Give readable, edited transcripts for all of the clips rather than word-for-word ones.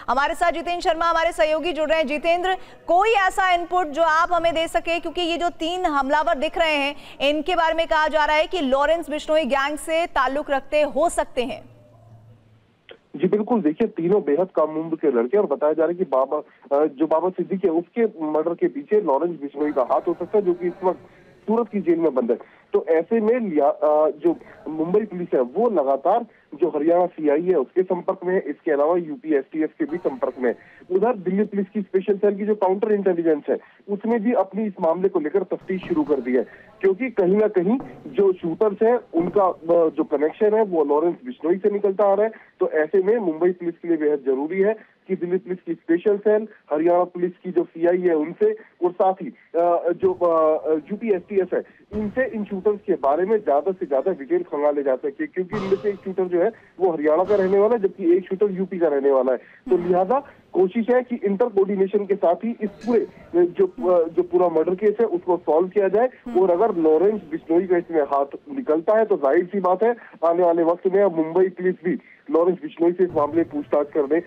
हमारे साथ जितेंद्र शर्मा हमारे सहयोगी जुड़ रहे हैं। जितेंद्र, कोई ऐसा इनपुट जो आप हमें दे सके, क्योंकि ये जो 3 हमलावर दिख रहे हैं इनके बारे में कहा जा रहा है कि लॉरेंस बिश्नोई गैंग से ताल्लुक रखते हो सकते हैं। जी बिल्कुल, देखिए तीनों बेहद कम उम्र के लड़के और बताया जा रहा है कि बाबा सिद्दीकी है उसके मर्डर के पीछे लॉरेंस बिश्नोई का हाथ हो सकता है, जो कि इस वक्त सूरत की जेल में बंद है। तो ऐसे में जो मुंबई पुलिस है वो लगातार जो हरियाणा सीआई है उसके संपर्क में है, इसके अलावा यूपी एसटीएफ के भी संपर्क में है। उधर दिल्ली पुलिस की स्पेशल सेल की जो काउंटर इंटेलिजेंस है उसने भी अपनी इस मामले को लेकर तफ्तीश शुरू कर दी है, क्योंकि कहीं ना कहीं जो शूटर्स है उनका जो कनेक्शन है वो लॉरेंस बिश्नोई से निकलता आ रहा है। तो ऐसे में मुंबई पुलिस के लिए बेहद जरूरी है कि दिल्ली पुलिस की स्पेशल सेल, हरियाणा पुलिस की जो सीआई है उनसे, और साथ ही जो यूपी एसटीएफ है इनसे इन शूटर्स के बारे में ज्यादा से ज्यादा डिटेल खंगाले जा सके, क्योंकि इनमें से एक शूटर जो है वो हरियाणा का रहने वाला है जबकि एक शूटर यूपी का रहने वाला है। तो लिहाजा कोशिश है कि इंटर कोऑर्डिनेशन के साथ ही इस पूरे जो पूरा मर्डर केस है उसको सॉल्व किया जाए। और अगर लॉरेंस बिश्नोई का इसमें हाथ निकलता है तो जाहिर सी बात है आने वाले वक्त में मुंबई पुलिस भी लॉरेंस बिश्नोई से इस मामले पूछताछ करने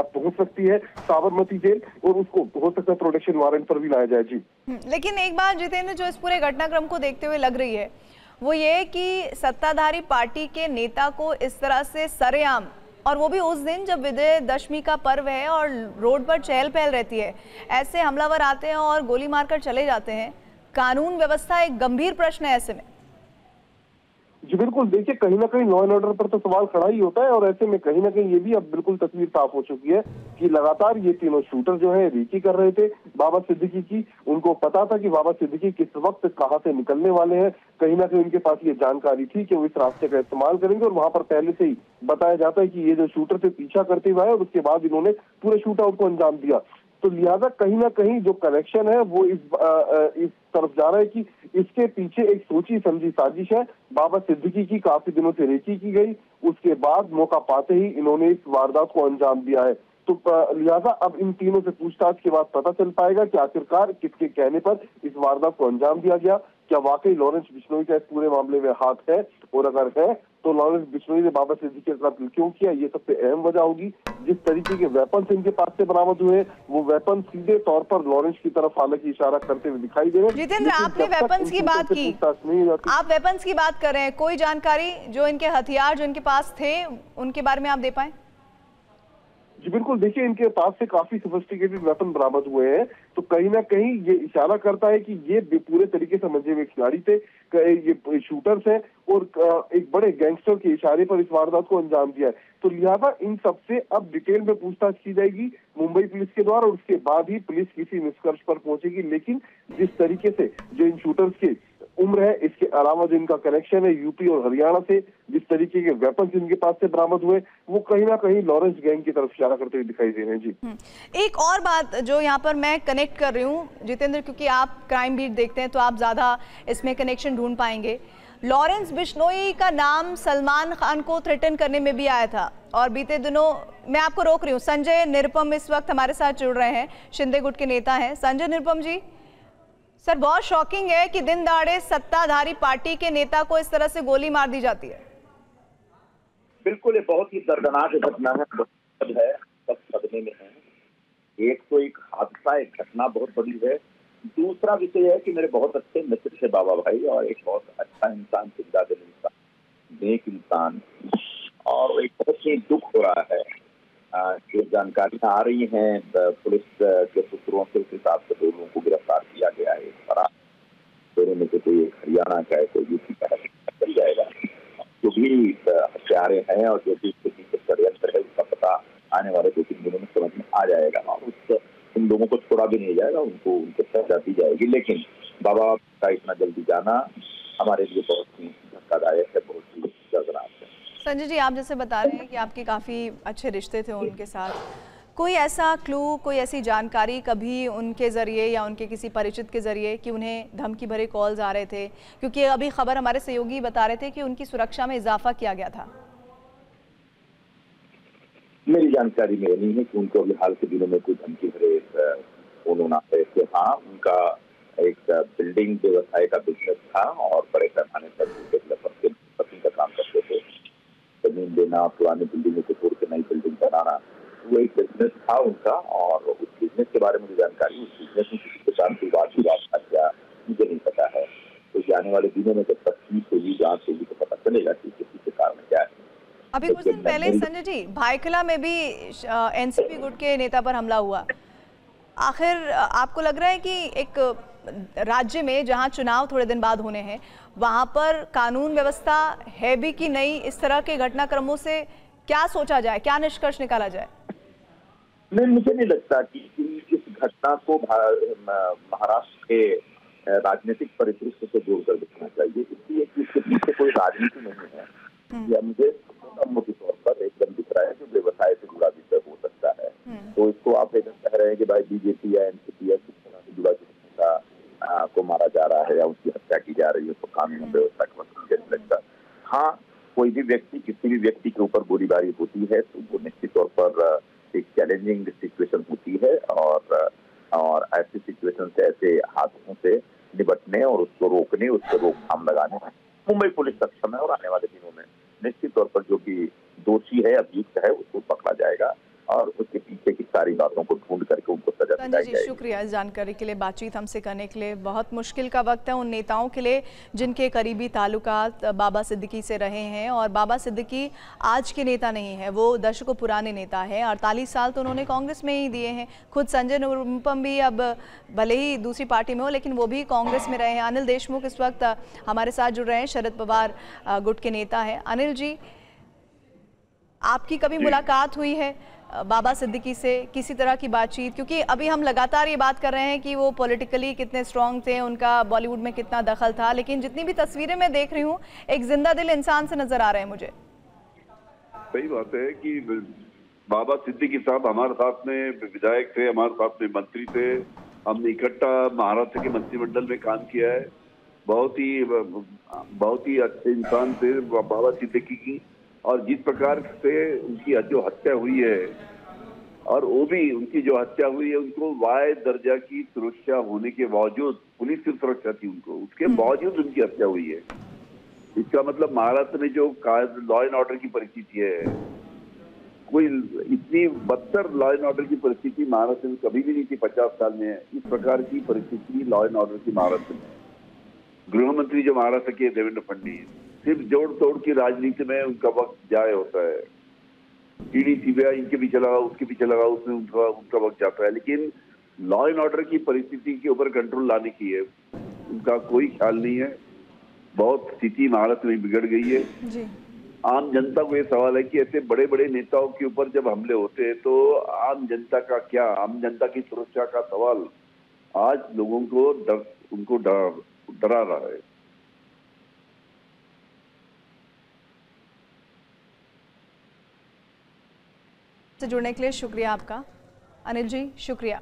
पहुंच सकती है साबरमती जेल, और उसको हो सकता है प्रोटेक्शन वारंट पर भी लाया जाए। जी लेकिन एक बात जितेंद्र जो इस पूरे घटनाक्रम को देखते हुए लग रही है वो ये कि सत्ताधारी पार्टी के नेता को इस तरह से सरेआम, और वो भी उस दिन जब विजयदशमी का पर्व है और रोड पर चहल पहल रहती है, ऐसे हमलावर आते हैं और गोली मारकर चले जाते हैं। कानून व्यवस्था एक गंभीर प्रश्न है ऐसे में। जी बिल्कुल, देखिए कहीं ना कहीं लॉ एंड ऑर्डर पर तो सवाल खड़ा ही होता है, और ऐसे में कहीं ना कहीं ये भी अब बिल्कुल तस्वीर साफ हो चुकी है कि लगातार ये तीनों शूटर जो है रेकी कर रहे थे बाबा सिद्दीकी की। उनको पता था कि बाबा सिद्दीकी किस वक्त कहां से निकलने वाले हैं, कहीं ना कहीं उनके पास ये जानकारी थी कि वो इस रास्ते का इस्तेमाल करेंगे, और वहां पर पहले से ही बताया जाता है कि ये जो शूटर से पीछा करते हुए आए और उसके बाद इन्होंने पूरे शूट आउट को अंजाम दिया। तो लिहाजा कहीं ना कहीं जो कनेक्शन है वो इस तरफ जा रहा है कि इसके पीछे एक सोची समझी साजिश है। बाबा सिद्दीकी की काफी दिनों से रेकी की गई, उसके बाद मौका पाते ही इन्होंने इस वारदात को अंजाम दिया है। तो लिहाजा अब इन तीनों से पूछताछ के बाद पता चल पाएगा कि आखिरकार किसके कहने पर इस वारदात को अंजाम दिया गया। क्या वाकई लॉरेंस बिश्नोई का इस पूरे मामले में हाथ है, और अगर है तो लॉरेंस बिश्नोई ने बाबा सिद्दीकी का कत्ल क्यों किया, ये सबसे अहम वजह होगी। जिस तरीके के वेपन्स इनके पास से बरामद हुए वो वेपन सीधे तौर पर लॉरेंस की तरफ हालांकि इशारा करते हुए दिखाई दे रहे हैं। जितेंद्र, आपने वेपन्स की बात की, आप वेपन्स की बात कर रहे हैं, कोई जानकारी जो इनके हथियार जो इनके पास थे उनके बारे में आप दे पाए? जी बिल्कुल, देखिए इनके पास से काफी सोफिस्टिकेटेड वेपन बरामद हुए हैं, तो कहीं ना कहीं ये इशारा करता है कि ये पूरे तरीके से मंजे हुए खिलाड़ी थे, ये शूटर्स हैं और एक बड़े गैंगस्टर के इशारे पर इस वारदात को अंजाम दिया है। तो लिहाजा इन सबसे अब डिटेल में पूछताछ की जाएगी मुंबई पुलिस के द्वारा, और उसके बाद ही पुलिस किसी निष्कर्ष पर पहुंचेगी। लेकिन जिस तरीके से जो इन शूटर्स की उम्र है, इसके अलावा जो इनका कनेक्शन है यूपी और हरियाणा से, जिस तरीके के वेपन्स इनके पास से बरामद हुए, वो कहीं ना कहीं लॉरेंस गैंग की तरफ इशारा करते हुए दिखाई दे रहे हैं। जी एक और बात जो यहाँ पर मैं कनेक्ट कर रही हूँ जितेंद्र, क्योंकि आप क्राइम बीट देखते हैं तो आप ज्यादा इसमें कनेक्शन ढूंढ पाएंगे। लॉरेंस बिश्नोई का नाम सलमान खान को थ्रेटन करने में भी आया था, और बीते दिनों मैं आपको रोक रही हूँ, संजय निरुपम इस वक्त हमारे साथ जुड़ रहे हैं, शिंदे गुट के नेता हैं। संजय निरुपम जी, सर बहुत शॉकिंग है कि दिन दहाड़े सत्ताधारी पार्टी के नेता को इस तरह से गोली मार दी जाती है। बिल्कुल, ये बहुत ही दर्दनाक घटना है, सब सदमे में है। एक तो एक हादसा, एक घटना बहुत बड़ी है। दूसरा विषय है कि मेरे बहुत अच्छे मित्र थे बाबा भाई, और एक बहुत अच्छा इंसान, जिंदा दिल इंसान, नेक इंसान, और एक बहुत ही दुख हो रहा है। जो जानकारियां आ रही हैं पुलिस के सूत्रों से, उस हिसाब से 2 लोगों को गिरफ्तार किया गया है। फरार दोनों में से कोई एक हरियाणा का है, कोई यूपी का है, चल जाएगा। जो भी हत्यारे हैं और जो भी इसके पीछे षड्यंत्र है उसका पता आने वाले 2-3 दिनों में समझ में आ जाएगा, और उन लोगों को छोड़ा भी नहीं जाएगा, उनको सजा दी जाएगी। लेकिन बाबा का इतना जल्दी जाना हमारे लिए बहुत ही धक्कादायक है, बहुत ही दर्दनाक है। संजय जी, आप जैसे बता रहे हैं कि आपके काफ़ी अच्छे रिश्ते थे उनके साथ, कोई ऐसा क्लू, कोई ऐसी जानकारी कभी उनके ज़रिए या उनके किसी परिचित के ज़रिए कि उन्हें धमकी भरे कॉल्स आ रहे थे? क्योंकि अभी खबर हमारे सहयोगी बता रहे थे कि उनकी सुरक्षा में इजाफा किया गया था। मेरी जानकारी में नहीं है कि उनको अभी हाल के दिनों में कोई धमकी भरे फोन आ रहे थे। हाँ, उनका एक बिल्डिंग व्यवसाय का बिजनेस था और बड़े पैमाने पर डेवलपर के का काम करते थे। जमीन लेना, पुरानी बिल्डिंगों को तोड़ के नई बिल्डिंग बनाना, वो एक बिजनेस था उनका, और उस बिजनेस के बारे में मुझे जानकारी, उस बिजनेस में किसी के साथ कोई बात था क्या मुझे नहीं पता है। तो आने वाले दिनों में जब तक होगी, जांच होगी, तो पता चलेगा कि किसी के कारण क्या है। अभी कुछ दिन पहले संजय जी भायखला में भी एनसीपी गुट के नेता पर हमला हुआ। आखिर आपको लग रहा है कि एक राज्य में जहां चुनाव थोड़े दिन बाद होने हैं, वहां पर कानून व्यवस्था है भी कि नहीं? इस तरह के घटनाक्रमों से क्या सोचा जाए, क्या निष्कर्ष निकाला जाए? नहीं, मुझे नहीं लगता कि इस घटना को महाराष्ट्र के राजनीतिक परिदृश्य से जोड़कर देखना चाहिए, इसलिए कि इसके पीछे कोई राजनीति नहीं है। या मुझे मोटे तौर पर एकदम दिख रहा है कि व्यवसाय से जुड़ा विषय हो सकता है। तो इसको आप एकदम कह रहे हैं कि भाई बीजेपी या एनसीपी या किस तरह से जुड़ा नेता को मारा जा रहा है या उसकी हत्या की जा रही है, तो कानून व्यवस्था का मतलब लगता। हाँ, कोई भी व्यक्ति किसी भी व्यक्ति के ऊपर गोलीबारी होती है तो वो निश्चित तौर पर एक चैलेंजिंग सिचुएशन होती है, और ऐसी सिचुएशन से, ऐसे हादसों से निपटने और उसको रोकने, उसको रोकथाम लगाने में मुंबई पुलिस सक्षम है। और आने वाले दिनों में निश्चित तौर पर जो कि दोषी है, अभियुक्त है, उसको पकड़ा जाएगा और उसके पीछे की सारी बातों को ढूंढ करके उनको सजा दिलाई जाएगी। संजय जी, शुक्रिया इस जानकारी के लिए, बातचीत हमसे करने के लिए। बहुत मुश्किल का वक्त है उन नेताओं के लिए जिनके करीबी ताल्लुकात बाबा सिद्दीकी से रहे हैं, और बाबा सिद्दीकी आज के नेता नहीं है, वो दशकों पुराने नेता है। 48 साल तो उन्होंने कांग्रेस में ही दिए हैं। खुद संजय निरुपम भी अब भले ही दूसरी पार्टी में हो, लेकिन वो भी कांग्रेस में रहे हैं। अनिल देशमुख इस वक्त हमारे साथ जुड़ रहे हैं, शरद पवार गुट के नेता हैं। अनिल जी, आपकी कभी मुलाकात हुई है बाबा सिद्दीकी से, किसी तरह की बातचीत? क्योंकि अभी हम लगातार ये बात कर रहे हैं कि वो पॉलिटिकली कितने स्ट्रांग थे, उनका बॉलीवुड में कितना दखल था, लेकिन जितनी भी तस्वीरें मैं देख रही हूँ, एक जिंदा दिल इंसान से नजर आ रहे हैं मुझे। सही बात है कि बाबा सिद्दीकी साहब हमारे साथ में विधायक थे, हमारे साथ में मंत्री थे। हमने इकट्ठा महाराष्ट्र के मंत्रिमंडल में काम किया है। बहुत ही अच्छे इंसान थे बाबा सिद्दीकी की। और जिस प्रकार से उनकी जो हत्या हुई है, और वो भी उनकी जो हत्या हुई है, उनको वाय दर्जा की सुरक्षा होने के बावजूद, पुलिस की सुरक्षा थी उनको, उसके बावजूद उनकी हत्या हुई है। इसका मतलब महाराष्ट्र में जो लॉ एंड ऑर्डर की परिस्थिति है, कोई इतनी बदतर लॉ एंड ऑर्डर की परिस्थिति महाराष्ट्र में कभी भी नहीं थी 50 साल में। इस प्रकार की परिस्थिति लॉ एंड ऑर्डर की महाराष्ट्र में। गृह मंत्री जो महाराष्ट्र के देवेंद्र फडणवीस, सिर्फ जोड़ तोड़ की राजनीति में उनका वक्त जाया होता है। ईडी सीबीआई इनके पीछे लगा, उसके पीछे लगा, उसमें उनका वक्त जाता है। लेकिन लॉ एंड ऑर्डर की परिस्थिति के ऊपर कंट्रोल लाने की है उनका कोई ख्याल नहीं है। बहुत स्थिति महाराष्ट्र में बिगड़ गई है जी। आम जनता को ये सवाल है कि ऐसे बड़े बड़े नेताओं के ऊपर जब हमले होते हैं तो आम जनता का क्या, आम जनता की सुरक्षा का सवाल आज लोगों को डरा रहा है। से जुड़ने के लिए शुक्रिया आपका अनिल जी, शुक्रिया।